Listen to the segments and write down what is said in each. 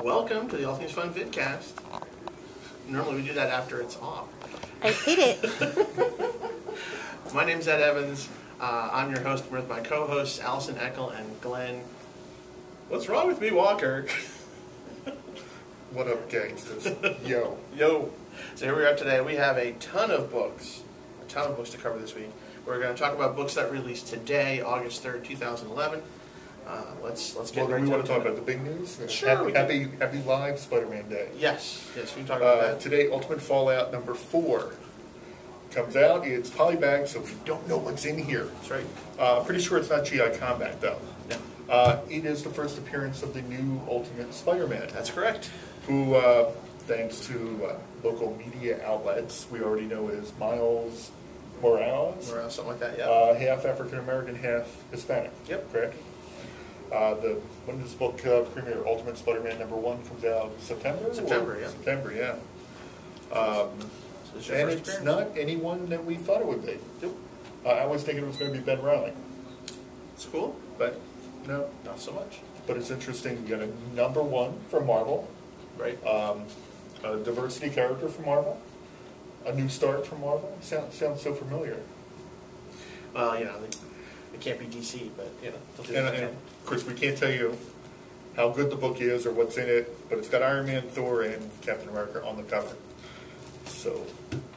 Welcome to the All Things Fun Vidcast. Normally we do that after it's off. I hate it. My name's Ed Evans. I'm your host with my co-hosts Allison Eckel and Glenn. What's wrong with me, Walker? What up, gangsters? Yo. Yo. So here we are today. We have a ton of books to cover this week. We're going to talk about books that released today, August 3rd, 2011. Let's get Well, right we to want it. to talk about the big news? Sure. Happy live Spider-Man Day. Yes, we can talk about that. Today, Ultimate Fallout number 4 comes out. It's polybagged, so we don't know what's in here. That's right. Pretty sure it's not GI Combat, though. No. It is the first appearance of the new Ultimate Spider-Man. That's correct. Who, thanks to local media outlets, we already know is Miles Morales. Something like that, yeah. Half African-American, half Hispanic. Yep. Correct? When does this book premiere? Ultimate Spider-Man number 1 comes out September? September, yeah. September, yeah. So this is your And first it's appearance? not anyone that we thought it would be. Nope. I was thinking it was going to be Ben Reilly, It's cool, but no. not so much. But it's interesting. You got a number 1 from Marvel, Right. a diversity character from Marvel, a new start from Marvel. Sounds so familiar. Well, it can't be DC, but, they'll do And what they can. of course, we can't tell you how good the book is or what's in it, but it's got Iron Man, Thor, and Captain America on the cover. So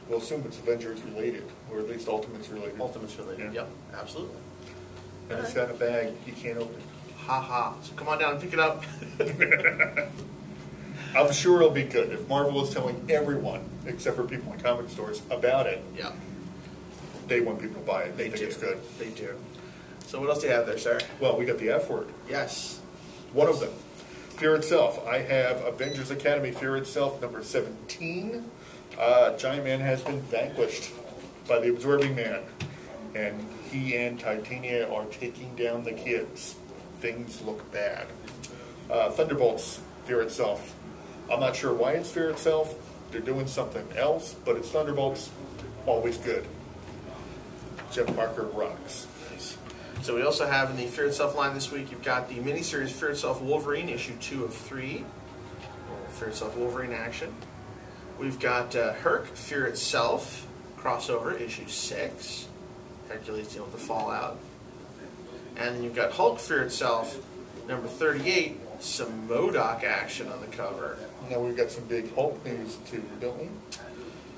we'll assume it's Avengers related, or at least Ultimates related. Ultimates related, Yeah. yep, absolutely. And it's got a bag you can't open. Ha ha. So come on down and pick it up. I'm sure it'll be good. If Marvel is telling everyone, except for people in comic stores, about it, Yeah, they want people to buy it. They think it's good. They do. So what else do you have there, sir? Well, we got the F word. Yes. One of them. Fear Itself. I have Avengers Academy Fear Itself, number 17. Giant Man has been vanquished by the Absorbing Man. And he and Titania are taking down the kids. Things look bad. Thunderbolts, Fear Itself. I'm not sure why it's Fear Itself. They're doing something else, but it's Thunderbolts. Always good. Jeff Parker rocks. Nice. So we also have in the Fear Itself line this week, you've got the miniseries Fear Itself Wolverine, issue 2 of 3. Fear Itself Wolverine action. We've got Herc, Fear Itself, crossover, issue 6. Hercules dealing with the fallout. And then you've got Hulk, Fear Itself, number 38, some MODOK action on the cover. Now we've got some big Hulk news too, don't we?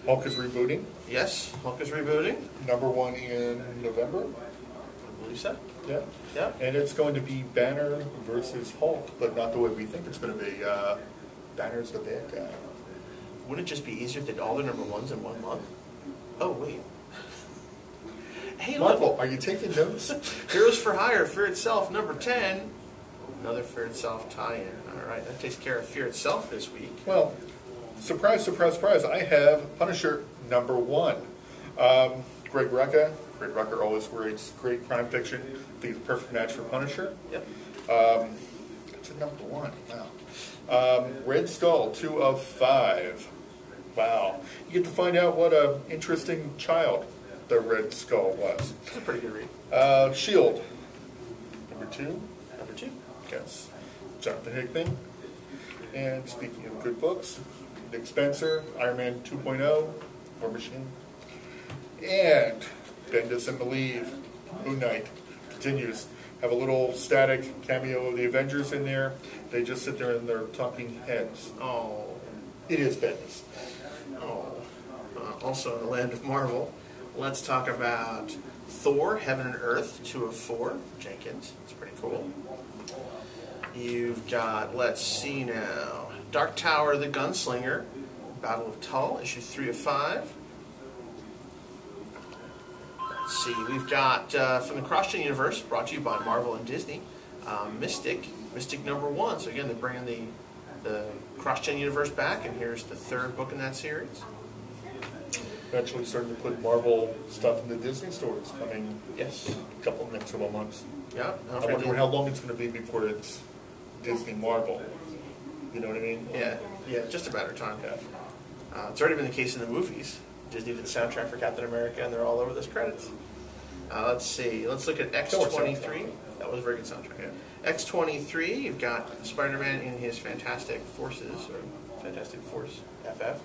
Hulk is rebooting. Yes, Hulk is rebooting. Number 1 in November. I believe so. Yeah. Yeah. And it's going to be Banner versus Hulk, but not the way we think it's going to be. Banner's the bad guy. Wouldn't it just be easier if they did all their number 1s in 1 month? Oh, wait. Hey, Marvel, look. are you taking notes? Heroes for Hire, Fear Itself, number 10. Another Fear Itself tie-in. All right, that takes care of Fear Itself this week. Well, surprise, surprise, surprise. I have Punisher number 1. Greg Rucka. Greg Rucka always writes great crime fiction. I think it's a perfect match for Punisher. Yep. It's a number 1. Wow. Red Skull, 2 of 5. Wow. You get to find out what an interesting child the Red Skull was. It's a pretty good read. Shield, number 2. Number 2. Yes. Jonathan Hickman. And speaking of good books, Nick Spencer, Iron Man 2.0, War Machine. And Bendis and Believe, Moon Knight continues. Have a little static cameo of the Avengers in there. They just sit there and they're talking heads. Oh. It is Bendis. Oh. Also in the land of Marvel, let's talk about Thor, Heaven and Earth, 2 of 4, Jenkins. It's pretty cool. You've got, let's see now, Dark Tower, the Gunslinger, Battle of Tull, issue 3 of 5. Let's see, we've got from the CrossGen universe, brought to you by Marvel and Disney, Mystic number 1. So again, they're bringing the CrossGen universe back, and here's the 3rd book in that series. Eventually starting to put Marvel stuff in the Disney stores coming Yes. a couple of next couple of months. Yeah. I wonder how long it's going to be before it's Disney Marvel. You know what I mean? Yeah, just a matter of time. It's already been the case in the movies. Disney did the soundtrack for Captain America, and they're all over those credits. Let's see. Let's look at X-23. That was a very good soundtrack. Yeah. X-23, you've got Spider-Man in his Fantastic Forces, or Fantastic Force FF,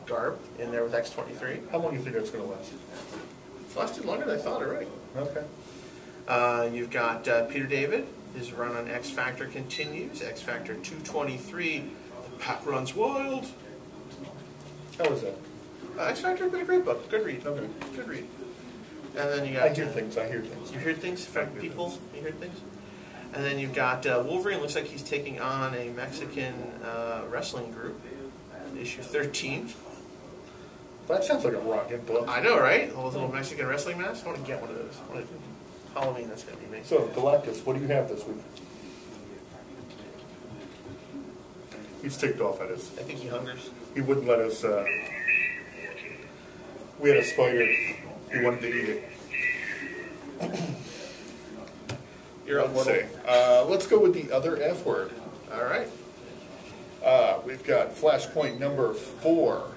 garb in there with X-23. How long do you think that's going to last? It's lasted longer than I thought already. Okay. You've got Peter David. His run on X Factor continues. X Factor 223. The Pack Runs Wild. How was that? X Factor has been a great book. Good read. Okay. Good read. And then you got. I hear things. You hear things? Affect people? You hear things? And then you've got Wolverine. Looks like he's taking on a Mexican wrestling group. Issue 13. That sounds like a rockin' book. I know, right? All those little Mexican wrestling masks. I want to get one of those. Halloween, that's going to be me. So, Galactus, what do you have this week? He's ticked off at us. I think he hungers. He wouldn't let us. We had a spider. He wanted to eat it. You're up, Mortal. Let's go with the other F word. All right. We've got Flashpoint number 4.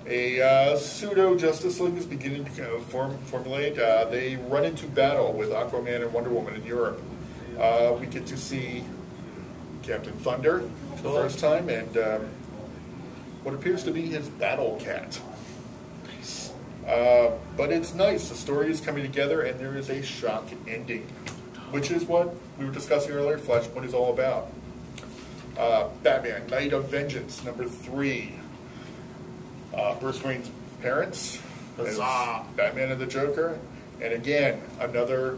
A pseudo Justice League is beginning to formulate. They run into battle with Aquaman and Wonder Woman in Europe. We get to see Captain Thunder for the first time and what appears to be his battle cat. Nice. But it's nice. The story is coming together and there is a shock ending, which is what we were discussing earlier. Flashpoint is all about. Batman, Night of Vengeance, number 3. Bruce Wayne's parents, Huzzah. Batman and the Joker, and again, another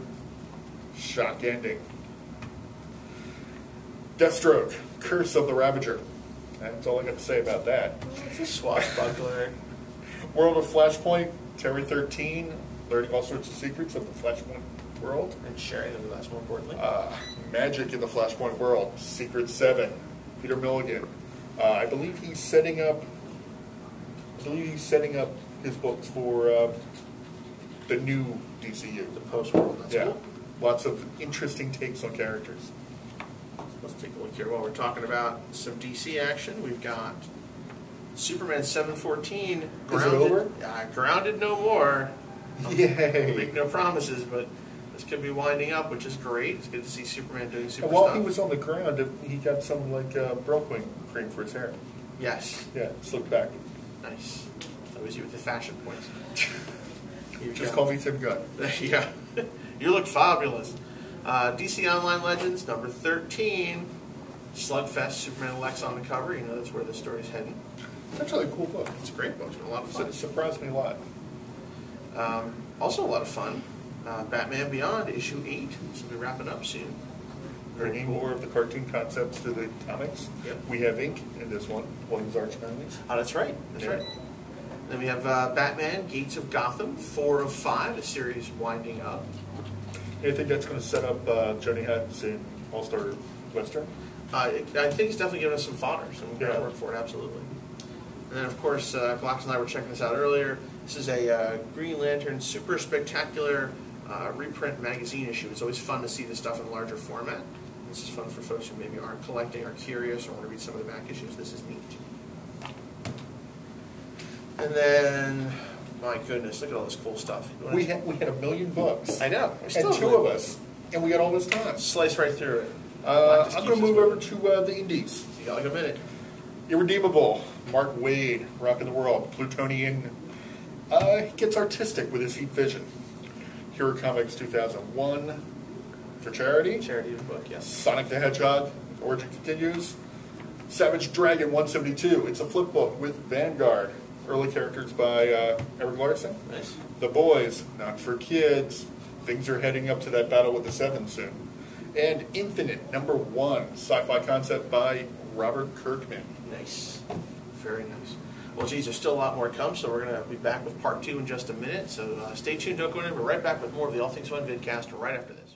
shock ending. Deathstroke, Curse of the Ravager. That's all I got to say about that. It's a swashbuckler. World of Flashpoint, Terry 13, learning all sorts of secrets of the Flashpoint world. And sharing them with us, more importantly. Magic in the Flashpoint world, Secret 7, Peter Milligan. I believe he's setting up his books for the new DCU. The post-world, that's cool. Lots of interesting takes on characters. Let's take a look here while we're talking about some DC action. We've got Superman 714. Grounded, Is it over? Grounded no more. Yay! Make no promises, but this could be winding up, which is great. It's good to see Superman doing super And while stuff. he was on the ground, he got some Brooklyn cream for his hair. Yes. Yeah, slicked back. Nice. That was you with the fashion points. Just call me Tim Gunn. Yeah. You look fabulous. DC Online Legends, number 13. Slugfest, Superman and Lex on the cover. You know that's where the story's heading. It's actually a cool book. It's a great book. It's been a lot of fun. It surprised me a lot. Also a lot of fun. Batman Beyond, issue 8. This will be wrapping up soon. Bringing more of the cartoon concepts to the comics. Yep. We have ink in this one, Williams Arch Comics. Oh, that's right. That's right. Then we have Batman, Gates of Gotham, 4 of 5, a series winding up. You think that's going to set up Johnny Hutton's in All-Star Western? I think he's definitely given us some fodder, some groundwork Yeah. for it, absolutely. And then, of course, Glax and I were checking this out earlier. This is a Green Lantern Super Spectacular reprint magazine issue. It's always fun to see this stuff in larger format. This is fun for folks who maybe aren't collecting, are curious, or want to read some of the back issues. This is neat. And then, my goodness, look at all this cool stuff. We had 1 million books. I know. And 2 of us. And we got all this time. Slice right through it. I'm going to move over to the indies. You got like a minute. Irredeemable, Mark Waid, Rockin' the World, Plutonian. He gets artistic with his heat vision. Hero Comics 2001 for charity. Charity book, yes. Sonic the Hedgehog, origin continues. Savage Dragon 172, it's a flip book with Vanguard. Early characters by Eric Larson. Nice. The Boys, not for kids. Things are heading up to that battle with the Seven soon. And Infinite, number 1, sci-fi concept by Robert Kirkman. Nice. Very nice. Well, geez, there's still a lot more to come, so we're going to be back with part 2 in just a minute. So stay tuned, don't go anywhere. We're right back with more of the All Things Fun Vidcast right after this.